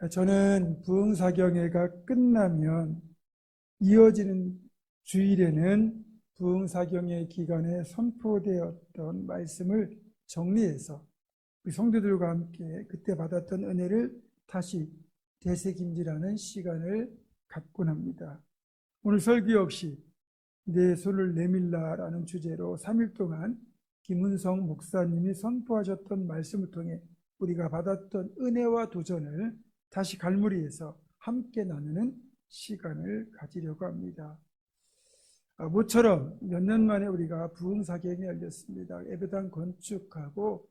저는 부흥사경회가 끝나면 이어지는 주일에는 부흥사경회 기간에 선포되었던 말씀을 정리해서 우리 성도들과 함께 그때 받았던 은혜를 다시 되새김질하는 시간을 갖곤 합니다. 오늘 설교 역시 내 손을 내밀라라는 주제로 3일 동안 김은성 목사님이 선포하셨던 말씀을 통해 우리가 받았던 은혜와 도전을 다시 갈무리해서 함께 나누는 시간을 가지려고 합니다. 모처럼 몇 년 만에 우리가 부흥사경에 열렸습니다. 예배당 건축하고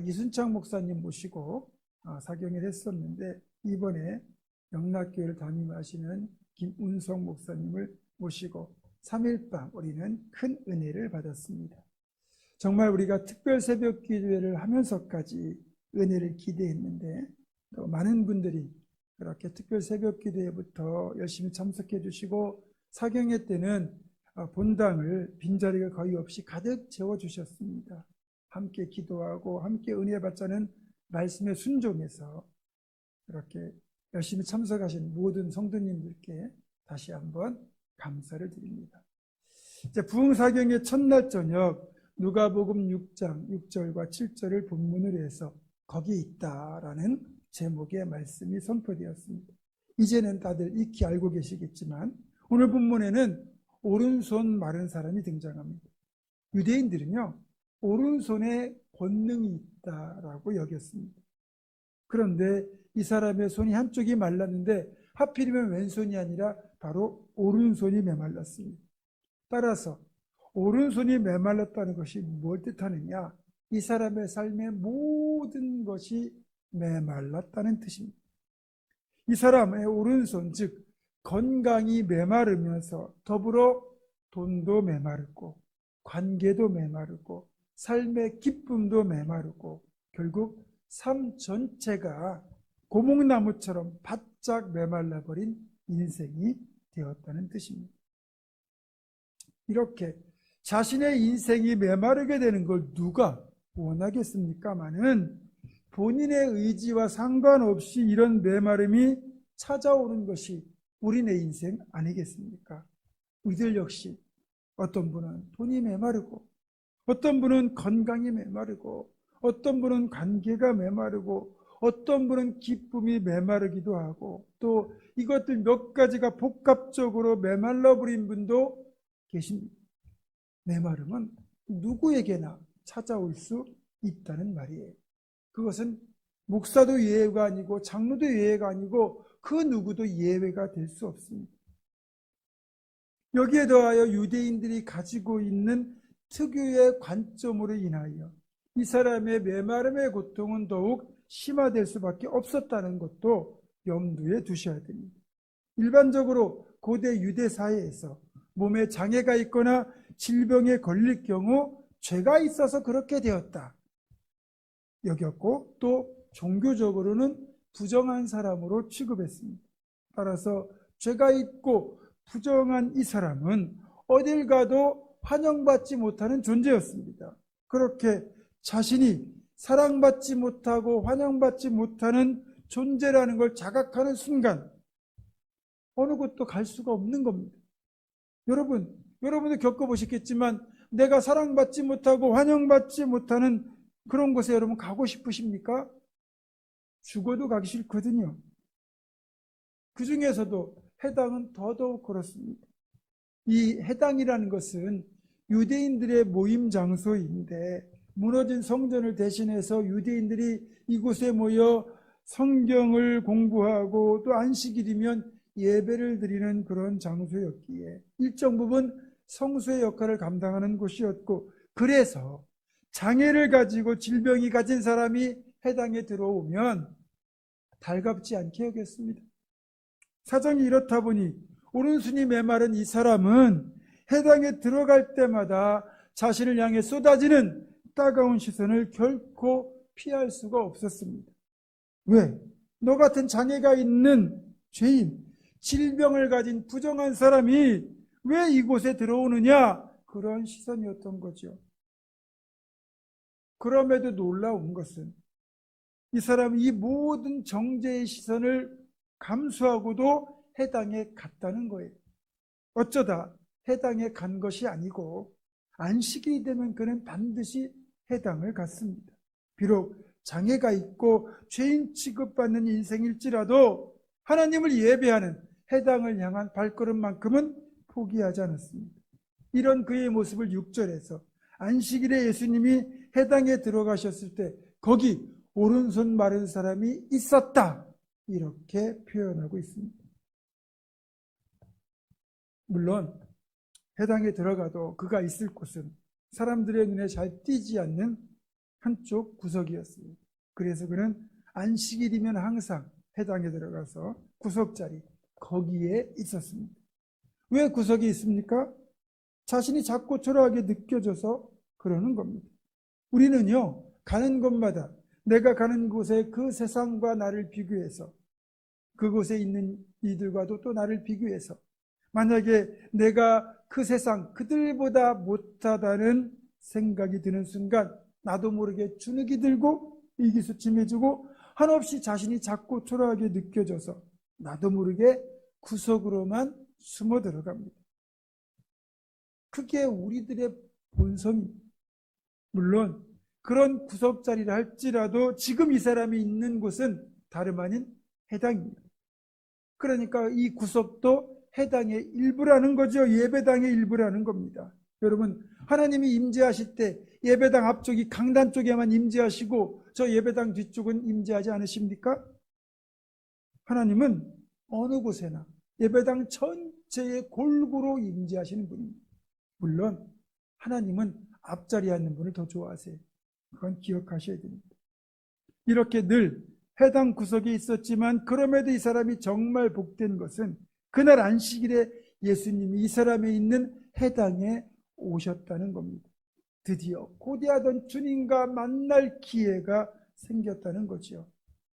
이순창 목사님 모시고 사경을 했었는데 이번에 영락교회를 담임하시는 김은성 목사님을 모시고 3일밤 우리는 큰 은혜를 받았습니다. 정말 우리가 특별 새벽 기도회를 하면서까지 은혜를 기대했는데 또 많은 분들이 그렇게 특별 새벽 기도회부터 열심히 참석해 주시고 사경회 때는 본당을 빈자리가 거의 없이 가득 채워주셨습니다. 함께 기도하고 함께 은혜 받자는 말씀에 순종해서 그렇게 열심히 참석하신 모든 성도님들께 다시 한번 감사를 드립니다. 이제 부흥사경의 첫날 저녁 누가복음 6장 6절과 7절을 본문으로 해서 거기 있다라는 제목의 말씀이 선포되었습니다. 이제는 다들 익히 알고 계시겠지만 오늘 본문에는 오른손 마른 사람이 등장합니다. 유대인들은요 오른손에 권능이 있다라고 여겼습니다. 그런데 이 사람의 손이 한쪽이 말랐는데 하필이면 왼손이 아니라 바로 오른손이 메말랐습니다. 따라서 오른손이 메말랐다는 것이 뭘 뜻하느냐? 이 사람의 삶의 모든 것이 메말랐다는 뜻입니다. 이 사람의 오른손, 즉 건강이 메마르면서 더불어 돈도 메마르고 관계도 메마르고 삶의 기쁨도 메마르고 결국 삶 전체가 고목나무처럼 바짝 메말라버린 인생이 되었다는 뜻입니다. 이렇게 자신의 인생이 메마르게 되는 걸 누가 원하겠습니까마는 본인의 의지와 상관없이 이런 메마름이 찾아오는 것이 우리네 인생 아니겠습니까? 우리들 역시 어떤 분은 돈이 메마르고 어떤 분은 건강이 메마르고 어떤 분은 관계가 메마르고 어떤 분은 기쁨이 메마르기도 하고 또 이것들 몇 가지가 복합적으로 메말라 버린 분도 계십니다. 메마름은 누구에게나 찾아올 수 있다는 말이에요. 그것은 목사도 예외가 아니고 장로도 예외가 아니고 그 누구도 예외가 될 수 없습니다. 여기에 더하여 유대인들이 가지고 있는 특유의 관점으로 인하여 이 사람의 메마름의 고통은 더욱 심화될 수밖에 없었다는 것도 염두에 두셔야 됩니다. 일반적으로 고대 유대 사회에서 몸에 장애가 있거나 질병에 걸릴 경우 죄가 있어서 그렇게 되었다 여겼고 또 종교적으로는 부정한 사람으로 취급했습니다. 따라서 죄가 있고 부정한 이 사람은 어딜 가도 환영받지 못하는 존재였습니다. 그렇게 자신이 사랑받지 못하고 환영받지 못하는 존재라는 걸 자각하는 순간 어느 곳도 갈 수가 없는 겁니다. 여러분도 겪어보셨겠지만 내가 사랑받지 못하고 환영받지 못하는 그런 곳에 여러분 가고 싶으십니까? 죽어도 가기 싫거든요. 그 중에서도 해당은 더더욱 그렇습니다. 이 해당이라는 것은 유대인들의 모임 장소인데 무너진 성전을 대신해서 유대인들이 이곳에 모여 성경을 공부하고 또 안식일이면 예배를 드리는 그런 장소였기에 일정 부분 성수의 역할을 감당하는 곳이었고 그래서 장애를 가지고 질병이 가진 사람이 해당에 들어오면 달갑지 않게 여겼습니다. 사정이 이렇다 보니 오른손이 메마른 이 사람은 해당에 들어갈 때마다 자신을 향해 쏟아지는 따가운 시선을 결코 피할 수가 없었습니다. 왜? 너 같은 장애가 있는 죄인, 질병을 가진 부정한 사람이 왜 이곳에 들어오느냐? 그런 시선이었던 거죠. 그럼에도 놀라운 것은 이 사람은 이 모든 정죄의 시선을 감수하고도 해당에 갔다는 거예요. 어쩌다 해당에 간 것이 아니고 안식일이 되면 그는 반드시 해당을 갔습니다. 비록 장애가 있고 죄인 취급받는 인생일지라도 하나님을 예배하는 해당을 향한 발걸음만큼은 포기하지 않았습니다. 이런 그의 모습을 6절에서 안식일에 예수님이 해당에 들어가셨을 때 거기 오른손 마른 사람이 있었다, 이렇게 표현하고 있습니다. 물론 해당에 들어가도 그가 있을 곳은 사람들의 눈에 잘 띄지 않는 한쪽 구석이었습니다. 그래서 그는 안식일이면 항상 해당에 들어가서 구석자리 거기에 있었습니다. 왜 구석에 있습니까? 자신이 작고 초라하게 느껴져서 그러는 겁니다. 우리는요, 가는 곳마다 내가 가는 곳에 그 세상과 나를 비교해서, 그곳에 있는 이들과도 또 나를 비교해서, 만약에 내가 그 세상 그들보다 못하다는 생각이 드는 순간 나도 모르게 주눅이 들고 의기소침해지고 한없이 자신이 작고 초라하게 느껴져서 나도 모르게 구석으로만 숨어 들어갑니다. 그게 우리들의 본성입니다. 물론 그런 구석자리를 할지라도 지금 이 사람이 있는 곳은 다름 아닌 해당입니다. 그러니까 이 구석도 해당의 일부라는 거죠. 예배당의 일부라는 겁니다. 여러분, 하나님이 임재하실 때 예배당 앞쪽이 강단 쪽에만 임재하시고 저 예배당 뒤쪽은 임재하지 않으십니까? 하나님은 어느 곳에나 예배당 전체에 골고루 임재하시는 분입니다. 물론 하나님은 앞자리에 앉는 분을 더 좋아하세요. 그건 기억하셔야 됩니다. 이렇게 늘 해당 구석에 있었지만 그럼에도 이 사람이 정말 복된 것은 그날 안식일에 예수님이 이 사람에 있는 해당에 오셨다는 겁니다. 드디어 고대하던 주님과 만날 기회가 생겼다는 거죠.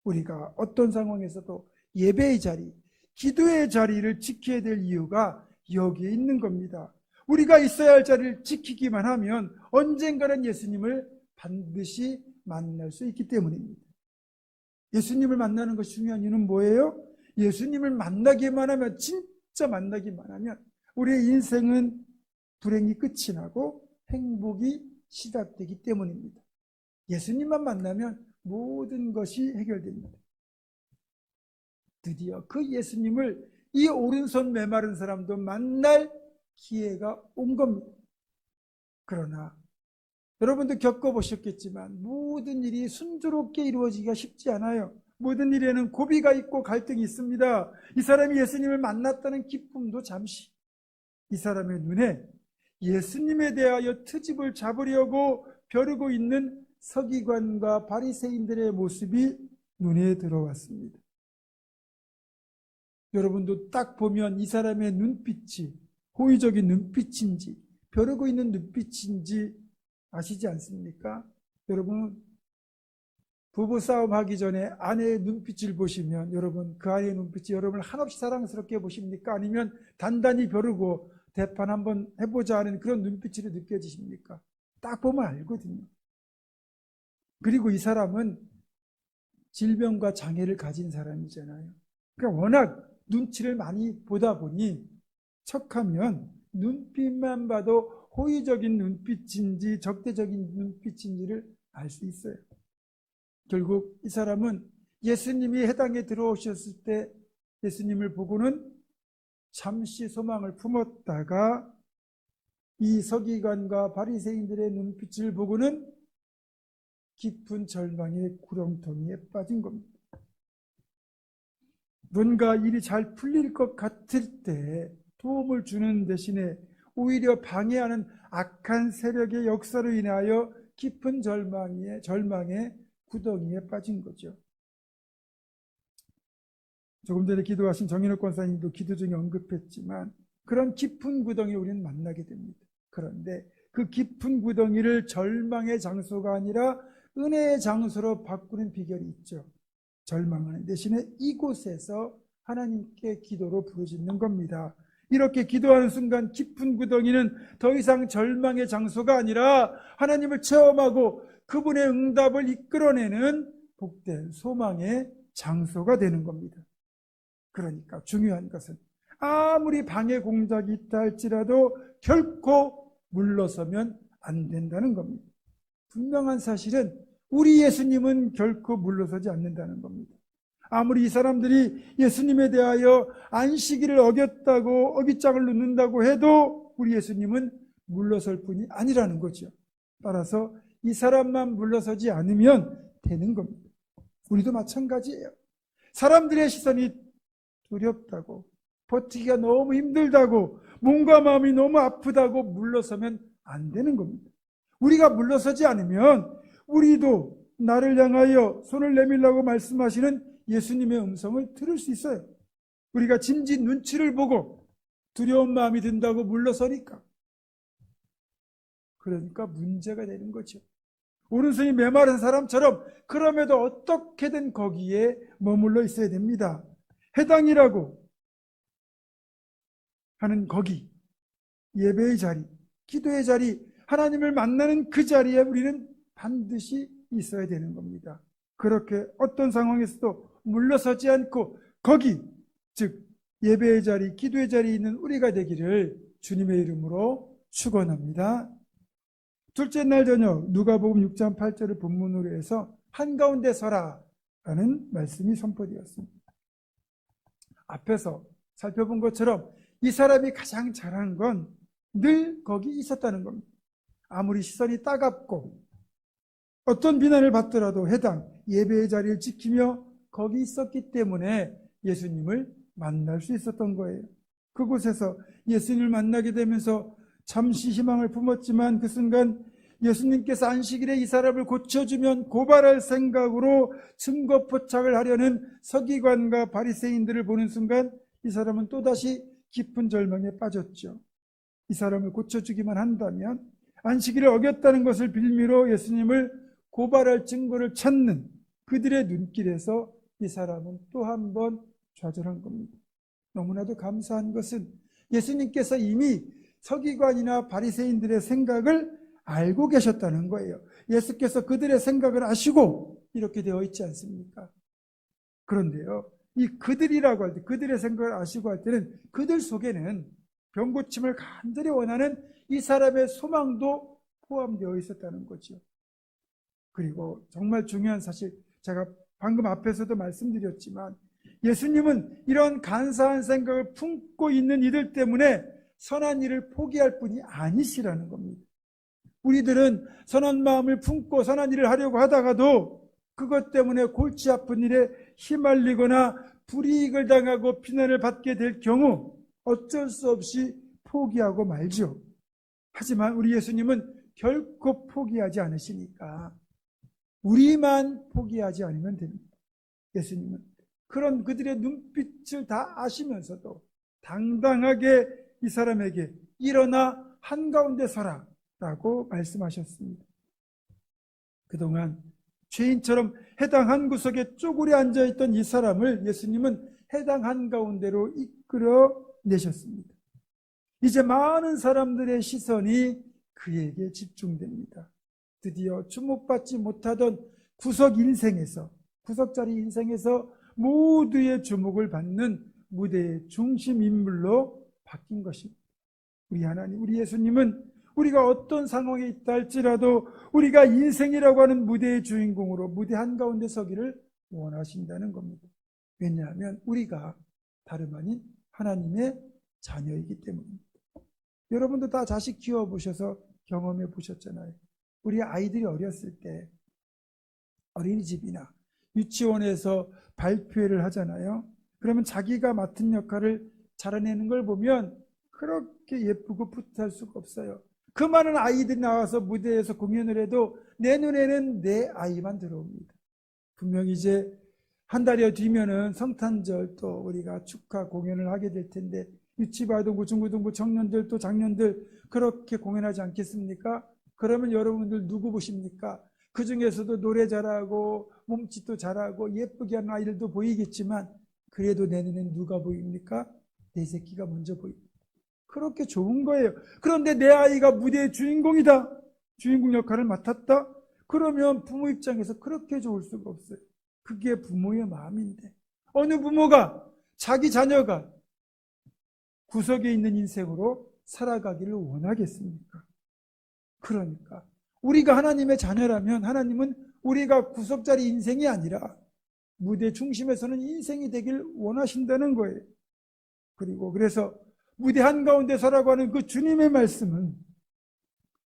우리가 어떤 상황에서도 예배의 자리, 기도의 자리를 지켜야 될 이유가 여기에 있는 겁니다. 우리가 있어야 할 자리를 지키기만 하면 언젠가는 예수님을 반드시 만날 수 있기 때문입니다. 예수님을 만나는 것이 중요한 이유는 뭐예요? 예수님을 만나기만 하면, 진짜 만나기만 하면 우리의 인생은 불행이 끝이 나고 행복이 시작되기 때문입니다. 예수님만 만나면 모든 것이 해결됩니다. 드디어 그 예수님을 이 오른손 메마른 사람도 만날 기회가 온 겁니다. 그러나 여러분도 겪어보셨겠지만 모든 일이 순조롭게 이루어지기가 쉽지 않아요. 모든 일에는 고비가 있고 갈등이 있습니다. 이 사람이 예수님을 만났다는 기쁨도 잠시, 이 사람의 눈에 예수님에 대하여 트집을 잡으려고 벼르고 있는 서기관과 바리새인들의 모습이 눈에 들어왔습니다. 여러분도 딱 보면 이 사람의 눈빛이 호의적인 눈빛인지 벼르고 있는 눈빛인지 아시지 않습니까? 여러분, 부부싸움 하기 전에 아내의 눈빛을 보시면 여러분 그 아내의 눈빛이 여러분을 한없이 사랑스럽게 보십니까? 아니면 단단히 벼르고 대판 한번 해보자 하는 그런 눈빛으로 느껴지십니까? 딱 보면 알거든요. 그리고 이 사람은 질병과 장애를 가진 사람이잖아요. 그러니까 워낙 눈치를 많이 보다 보니 척하면 눈빛만 봐도 호의적인 눈빛인지 적대적인 눈빛인지를 알 수 있어요. 결국 이 사람은 예수님이 해당에 들어오셨을 때 예수님을 보고는 잠시 소망을 품었다가 이 서기관과 바리새인들의 눈빛을 보고는 깊은 절망의 구렁텅이에 빠진 겁니다. 뭔가 일이 잘 풀릴 것 같을 때 도움을 주는 대신에 오히려 방해하는 악한 세력의 역사로 인하여 깊은 절망의 구덩이에 빠진 거죠. 조금 전에 기도하신 정인호 권사님도 기도 중에 언급했지만 그런 깊은 구덩이를 우리는 만나게 됩니다. 그런데 그 깊은 구덩이를 절망의 장소가 아니라 은혜의 장소로 바꾸는 비결이 있죠. 절망하는 대신에 이곳에서 하나님께 기도로 부르짖는 겁니다. 이렇게 기도하는 순간 깊은 구덩이는 더 이상 절망의 장소가 아니라 하나님을 체험하고 그분의 응답을 이끌어내는 복된 소망의 장소가 되는 겁니다. 그러니까 중요한 것은 아무리 방해 공작이 있다 할지라도 결코 물러서면 안 된다는 겁니다. 분명한 사실은 우리 예수님은 결코 물러서지 않는다는 겁니다. 아무리 이 사람들이 예수님에 대하여 안식일을 어겼다고 어깃장을 놓는다고 해도 우리 예수님은 물러설 뿐이 아니라는 거죠. 따라서 이 사람만 물러서지 않으면 되는 겁니다. 우리도 마찬가지예요. 사람들의 시선이 두렵다고, 버티기가 너무 힘들다고, 몸과 마음이 너무 아프다고 물러서면 안 되는 겁니다. 우리가 물러서지 않으면 우리도 나를 향하여 손을 내밀라고 말씀하시는 예수님의 음성을 들을 수 있어요. 우리가 짐짓 눈치를 보고 두려운 마음이 든다고 물러서니까. 그러니까 문제가 되는 거죠. 오른손이 메마른 사람처럼 그럼에도 어떻게든 거기에 머물러 있어야 됩니다. 해당이라고 하는 거기, 예배의 자리, 기도의 자리, 하나님을 만나는 그 자리에 우리는 반드시 있어야 되는 겁니다. 그렇게 어떤 상황에서도 물러서지 않고 거기, 즉 예배의 자리, 기도의 자리에 있는 우리가 되기를 주님의 이름으로 축원합니다. 둘째 날 저녁 누가복음 6장 8절을 본문으로 해서 한가운데 서라라는 말씀이 선포되었습니다. 앞에서 살펴본 것처럼 이 사람이 가장 잘한 건 늘 거기 있었다는 겁니다. 아무리 시선이 따갑고 어떤 비난을 받더라도 해당 예배의 자리를 지키며 거기 있었기 때문에 예수님을 만날 수 있었던 거예요. 그곳에서 예수님을 만나게 되면서 잠시 희망을 품었지만 그 순간 예수님께서 안식일에 이 사람을 고쳐주면 고발할 생각으로 증거 포착을 하려는 서기관과 바리새인들을 보는 순간 이 사람은 또다시 깊은 절망에 빠졌죠. 이 사람을 고쳐주기만 한다면 안식일을 어겼다는 것을 빌미로 예수님을 고발할 증거를 찾는 그들의 눈길에서 이 사람은 또 한 번 좌절한 겁니다. 너무나도 감사한 것은 예수님께서 이미 서기관이나 바리새인들의 생각을 알고 계셨다는 거예요. 예수께서 그들의 생각을 아시고 이렇게 되어 있지 않습니까? 그런데요, 이 그들이라고 할 때, 그들의 생각을 아시고 할 때는 그들 속에는 병고침을 간절히 원하는 이 사람의 소망도 포함되어 있었다는 거죠. 그리고 정말 중요한 사실, 제가 방금 앞에서도 말씀드렸지만 예수님은 이런 간사한 생각을 품고 있는 이들 때문에 선한 일을 포기할 뿐이 아니시라는 겁니다. 우리들은 선한 마음을 품고 선한 일을 하려고 하다가도 그것 때문에 골치 아픈 일에 휘말리거나 불이익을 당하고 비난을 받게 될 경우 어쩔 수 없이 포기하고 말죠. 하지만 우리 예수님은 결코 포기하지 않으시니까 우리만 포기하지 않으면 됩니다. 예수님은 그런 그들의 눈빛을 다 아시면서도 당당하게 이 사람에게 일어나 한가운데 서라 라고 말씀하셨습니다. 그동안 죄인처럼 해당 한 구석에 쪼그려 앉아있던 이 사람을 예수님은 해당 한가운데로 이끌어 내셨습니다. 이제 많은 사람들의 시선이 그에게 집중됩니다. 드디어 주목받지 못하던 구석자리 인생에서 모두의 주목을 받는 무대의 중심 인물로 바뀐 것입니다. 우리 하나님, 우리 예수님은 우리가 어떤 상황에 있다 할지라도 우리가 인생이라고 하는 무대의 주인공으로 무대 한가운데 서기를 원하신다는 겁니다. 왜냐하면 우리가 다름 아닌 하나님의 자녀이기 때문입니다. 여러분도 다 자식 키워보셔서 경험해 보셨잖아요. 우리 아이들이 어렸을 때 어린이집이나 유치원에서 발표회를 하잖아요. 그러면 자기가 맡은 역할을 잘해내는 걸 보면 그렇게 예쁘고 뿌듯할 수가 없어요. 그 많은 아이들이 나와서 무대에서 공연을 해도 내 눈에는 내 아이만 들어옵니다. 분명히 이제 한 달여 뒤면은 성탄절 또 우리가 축하 공연을 하게 될 텐데 유치바등부, 중고등부 청년들 또 장년들 그렇게 공연하지 않겠습니까? 그러면 여러분들 누구 보십니까? 그 중에서도 노래 잘하고 몸짓도 잘하고 예쁘게 하는 아이들도 보이겠지만 그래도 내 눈엔 누가 보입니까? 내 새끼가 먼저 보입니다. 그렇게 좋은 거예요. 그런데 내 아이가 무대의 주인공이다. 주인공 역할을 맡았다. 그러면 부모 입장에서 그렇게 좋을 수가 없어요. 그게 부모의 마음인데 어느 부모가 자기 자녀가 구석에 있는 인생으로 살아가기를 원하겠습니까? 그러니까 우리가 하나님의 자녀라면 하나님은 우리가 구석자리 인생이 아니라 무대 중심에서는 인생이 되길 원하신다는 거예요. 그리고 그래서 무대 한가운데 서라고 하는 그 주님의 말씀은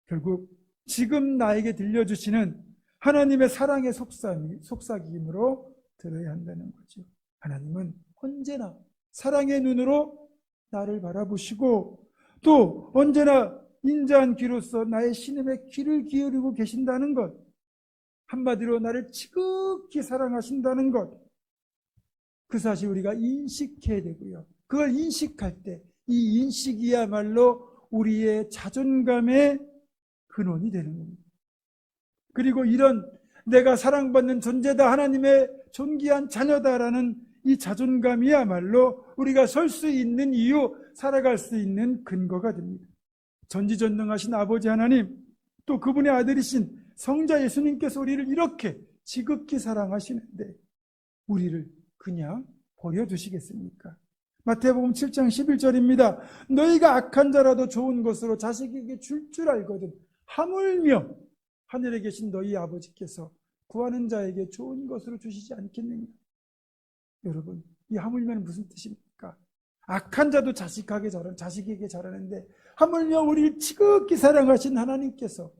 결국 지금 나에게 들려주시는 하나님의 사랑의 속삭임으로 들어야 한다는 거죠. 하나님은 언제나 사랑의 눈으로 나를 바라보시고 또 언제나 인자한 귀로서 나의 신음에 귀를 기울이고 계신다는 것, 한마디로 나를 지극히 사랑하신다는 것, 그 사실 우리가 인식해야 되고요. 그걸 인식할 때 이 인식이야말로 우리의 자존감의 근원이 되는 겁니다. 그리고 이런 내가 사랑받는 존재다, 하나님의 존귀한 자녀다라는 이 자존감이야말로 우리가 설 수 있는 이유, 살아갈 수 있는 근거가 됩니다. 전지전능하신 아버지 하나님, 또 그분의 아들이신 성자 예수님께서 우리를 이렇게 지극히 사랑하시는데 우리를 그냥 버려두시겠습니까? 마태복음 7장 11절입니다. 너희가 악한 자라도 좋은 것으로 자식에게 줄 줄 알거든 하물며 하늘에 계신 너희 아버지께서 구하는 자에게 좋은 것으로 주시지 않겠느냐. 여러분, 이 하물며는 무슨 뜻입니까? 악한 자도 자식에게 잘하는데 하물며 우리를 지극히 사랑하신 하나님께서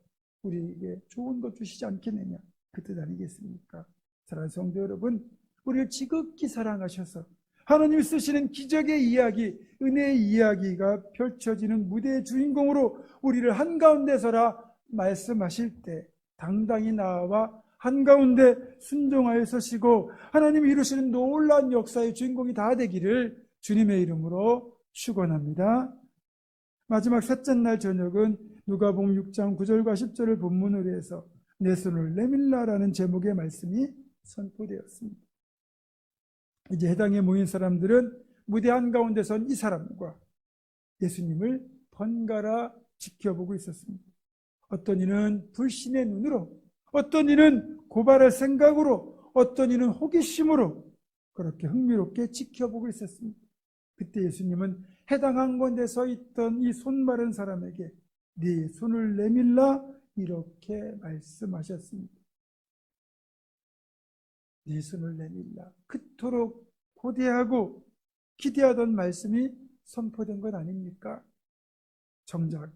우리에게 좋은 것 주시지 않겠느냐, 그 뜻 아니겠습니까? 사랑하는 성도 여러분, 우리를 지극히 사랑하셔서 하나님이 쓰시는 기적의 이야기, 은혜의 이야기가 펼쳐지는 무대의 주인공으로 우리를 한가운데 서라 말씀하실 때 당당히 나와 한가운데 순종하여 서시고 하나님이 이루시는 놀라운 역사의 주인공이 다 되기를 주님의 이름으로 축원합니다. 마지막 셋째 날 저녁은 누가복음 6장 9절과 10절을 본문으로 해서 내 손을 내밀라라는 제목의 말씀이 선포되었습니다. 이제 해당에 모인 사람들은 무대 한가운데 선 이 사람과 예수님을 번갈아 지켜보고 있었습니다. 어떤 이는 불신의 눈으로, 어떤 이는 고발할 생각으로, 어떤 이는 호기심으로 그렇게 흥미롭게 지켜보고 있었습니다. 그때 예수님은 해당 한가운데 서 있던 이 손 마른 사람에게 네 손을 내밀라 이렇게 말씀하셨습니다. 네 손을 내밀라. 그토록 고대하고 기대하던 말씀이 선포된 것 아닙니까? 정작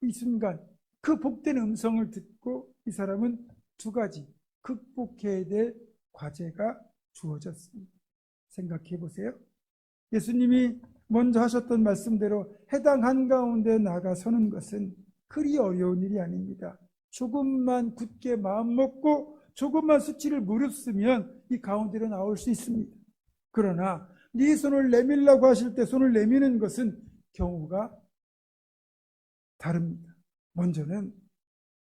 이 순간 그 복된 음성을 듣고 이 사람은 두 가지 극복해야 될 과제가 주어졌습니다. 생각해 보세요. 예수님이 먼저 하셨던 말씀대로 해당 한가운데 나가 서는 것은 그리 어려운 일이 아닙니다. 조금만 굳게 마음먹고 조금만 수치를 무릅쓰면 이 가운데로 나올 수 있습니다. 그러나 네 손을 내밀라고 하실 때 손을 내미는 것은 경우가 다릅니다. 먼저는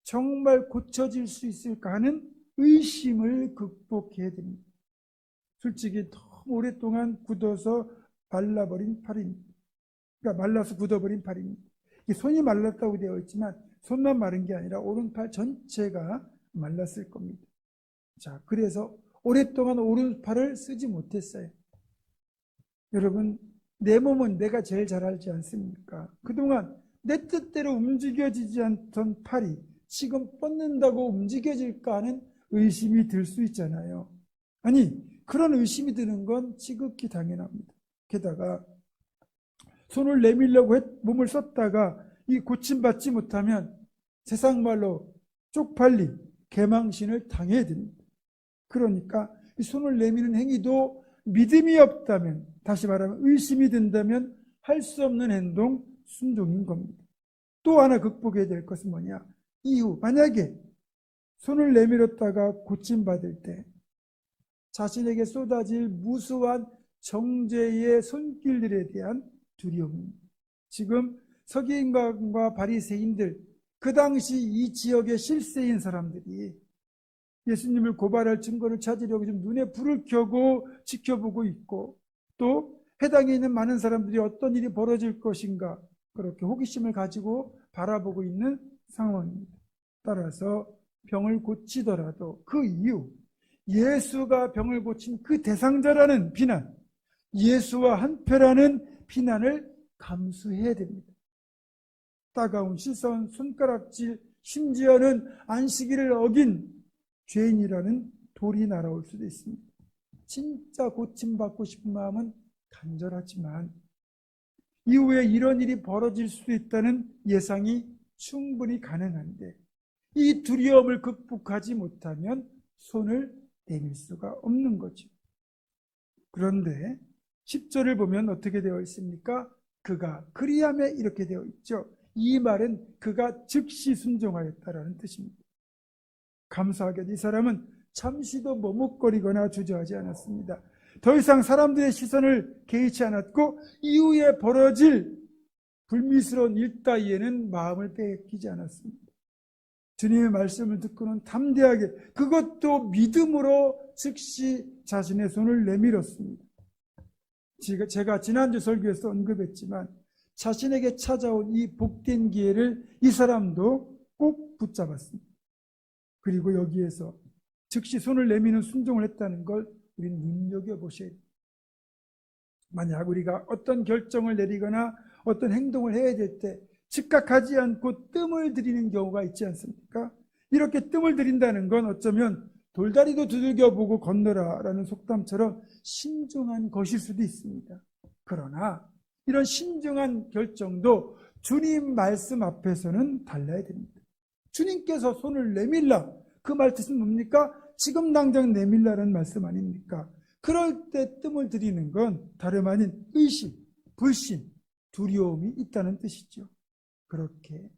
정말 고쳐질 수 있을까 하는 의심을 극복해야 됩니다. 솔직히 너무 오랫동안 굳어서 말라버린 팔입니다. 그러니까 말라서 굳어버린 팔입니다. 손이 말랐다고 되어 있지만 손만 마른 게 아니라 오른팔 전체가 말랐을 겁니다. 자, 그래서 오랫동안 오른팔을 쓰지 못했어요. 여러분, 내 몸은 내가 제일 잘 알지 않습니까? 그동안 내 뜻대로 움직여지지 않던 팔이 지금 뻗는다고 움직여질까 하는 의심이 들 수 있잖아요. 아니, 그런 의심이 드는 건 지극히 당연합니다. 게다가 손을 내밀려고 몸을 썼다가 이 고침받지 못하면 세상 말로 쪽팔림, 개망신을 당해야 됩니다. 그러니까 이 손을 내미는 행위도 믿음이 없다면, 다시 말하면 의심이 든다면 할 수 없는 행동, 순종인 겁니다. 또 하나 극복해야 될 것은 뭐냐? 이후 만약에 손을 내밀었다가 고침받을 때 자신에게 쏟아질 무수한 정죄의 손길들에 대한 두려움입니다. 지금 서기관과 바리새인들, 그 당시 이 지역의 실세인 사람들이 예수님을 고발할 증거를 찾으려고 지금 눈에 불을 켜고 지켜보고 있고, 또 해당에 있는 많은 사람들이 어떤 일이 벌어질 것인가 그렇게 호기심을 가지고 바라보고 있는 상황입니다. 따라서 병을 고치더라도 그 이유, 예수가 병을 고친 그 대상자라는 비난, 예수와 한패라는 비난을 감수해야 됩니다. 따가운 시선, 손가락질, 심지어는 안식일을 어긴 죄인이라는 돌이 날아올 수도 있습니다. 진짜 고침받고 싶은 마음은 간절하지만 이후에 이런 일이 벌어질 수도 있다는 예상이 충분히 가능한데 이 두려움을 극복하지 못하면 손을 내밀 수가 없는 거죠. 그런데 10절을 보면 어떻게 되어 있습니까? 그가 그리하매 이렇게 되어 있죠. 이 말은 그가 즉시 순종하였다라는 뜻입니다. 감사하게도 이 사람은 잠시도 머뭇거리거나 주저하지 않았습니다. 더 이상 사람들의 시선을 개의치 않았고 이후에 벌어질 불미스러운 일 따위에는 마음을 빼앗기지 않았습니다. 주님의 말씀을 듣고는 담대하게, 그것도 믿음으로 즉시 자신의 손을 내밀었습니다. 제가 지난주 설교에서 언급했지만 자신에게 찾아온 이 복된 기회를 이 사람도 꼭 붙잡았습니다. 그리고 여기에서 즉시 손을 내미는 순종을 했다는 걸 우리는 눈여겨보셔야 됩니다. 만약 우리가 어떤 결정을 내리거나 어떤 행동을 해야 될 때 즉각하지 않고 뜸을 들이는 경우가 있지 않습니까? 이렇게 뜸을 들인다는 건 어쩌면 돌다리도 두들겨보고 건너라라는 속담처럼 신중한 것일 수도 있습니다. 그러나 이런 신중한 결정도 주님 말씀 앞에서는 달라야 됩니다. 주님께서 손을 내밀라, 그 말 뜻은 뭡니까? 지금 당장 내밀라는 말씀 아닙니까? 그럴 때 뜸을 들이는 건 다름 아닌 의심, 불신, 두려움이 있다는 뜻이죠. 그렇게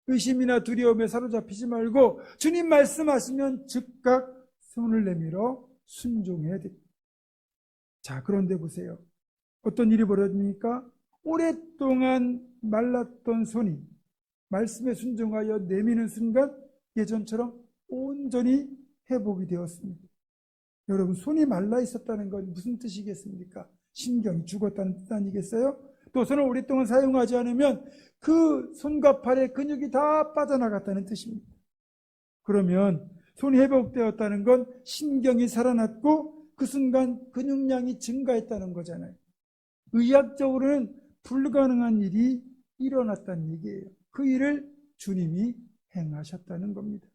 의심이나 두려움에 사로잡히지 말고 주님 말씀하시면 즉각 손을 내밀어 순종해야 됩니다. 자, 그런데 보세요. 어떤 일이 벌어집니까? 오랫동안 말랐던 손이 말씀에 순종하여 내미는 순간 예전처럼 온전히 회복이 되었습니다. 여러분, 손이 말라 있었다는 건 무슨 뜻이겠습니까? 신경이 죽었다는 뜻 아니겠어요? 또 손을 오랫동안 사용하지 않으면 그 손과 팔의 근육이 다 빠져나갔다는 뜻입니다. 그러면 손이 회복되었다는 건 신경이 살아났고 그 순간 근육량이 증가했다는 거잖아요. 의학적으로는 불가능한 일이 일어났다는 얘기예요. 그 일을 주님이 행하셨다는 겁니다.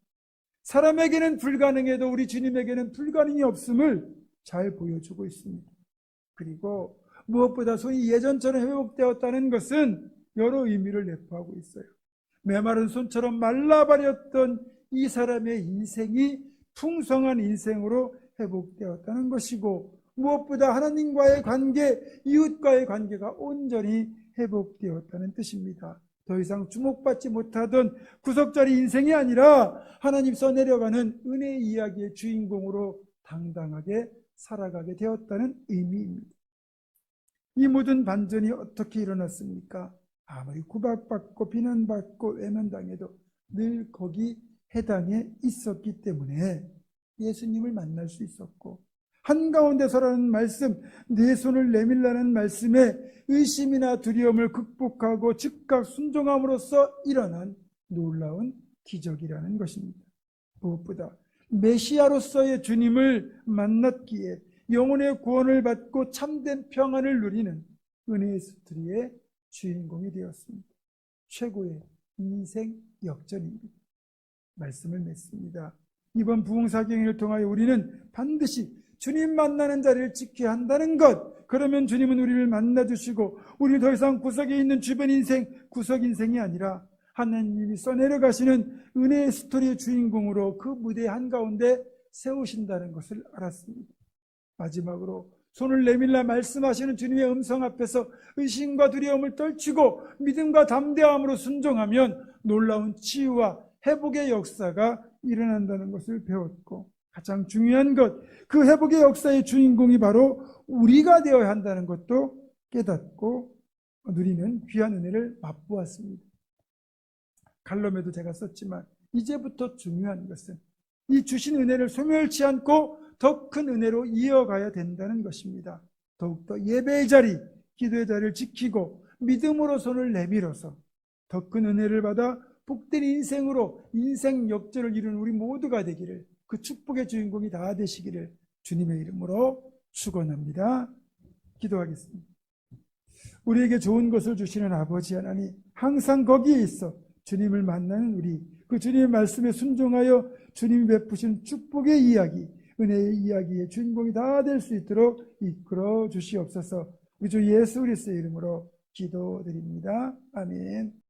사람에게는 불가능해도 우리 주님에게는 불가능이 없음을 잘 보여주고 있습니다. 그리고 무엇보다 손이 예전처럼 회복되었다는 것은 여러 의미를 내포하고 있어요. 메마른 손처럼 말라버렸던 이 사람의 인생이 풍성한 인생으로 회복되었다는 것이고, 무엇보다 하나님과의 관계, 이웃과의 관계가 온전히 회복되었다는 뜻입니다. 더 이상 주목받지 못하던 구석자리 인생이 아니라 하나님 써내려가는 은혜의 이야기의 주인공으로 당당하게 살아가게 되었다는 의미입니다. 이 모든 반전이 어떻게 일어났습니까? 아무리 구박받고 비난받고 외면당해도 늘 거기 해당에 있었기 때문에 예수님을 만날 수 있었고, 한가운데서라는 말씀, 내 손을 내밀라는 말씀에 의심이나 두려움을 극복하고 즉각 순종함으로써 일어난 놀라운 기적이라는 것입니다. 무엇보다 메시아로서의 주님을 만났기에 영혼의 구원을 받고 참된 평안을 누리는 은혜의 스토리의 주인공이 되었습니다. 최고의 인생 역전입니다. 말씀을 맺습니다. 이번 부흥사경을 통하여 우리는 반드시 주님 만나는 자리를 지켜야 한다는 것. 그러면 주님은 우리를 만나주시고 우리 더 이상 구석에 있는 주변 인생, 구석 인생이 아니라 하나님이 써내려가시는 은혜의 스토리의 주인공으로 그 무대 한가운데 세우신다는 것을 알았습니다. 마지막으로 손을 내밀라 말씀하시는 주님의 음성 앞에서 의심과 두려움을 떨치고 믿음과 담대함으로 순종하면 놀라운 치유와 회복의 역사가 일어난다는 것을 배웠고, 가장 중요한 것, 그 회복의 역사의 주인공이 바로 우리가 되어야 한다는 것도 깨닫고 누리는 귀한 은혜를 맛보았습니다. 칼럼에도 제가 썼지만 이제부터 중요한 것은 이 주신 은혜를 소멸치 않고 더 큰 은혜로 이어가야 된다는 것입니다. 더욱더 예배의 자리, 기도의 자리를 지키고 믿음으로 손을 내밀어서 더 큰 은혜를 받아 복된 인생으로 인생 역전을 이루는 우리 모두가 되기를, 그 축복의 주인공이 다 되시기를 주님의 이름으로 축원합니다. 기도하겠습니다. 우리에게 좋은 것을 주시는 아버지 하나님, 항상 거기에 있어 주님을 만나는 우리, 그 주님의 말씀에 순종하여 주님이 베푸신 축복의 이야기, 은혜의 이야기의 주인공이 다 될 수 있도록 이끌어 주시옵소서. 우리 주 예수 그리스도의 이름으로 기도드립니다. 아멘.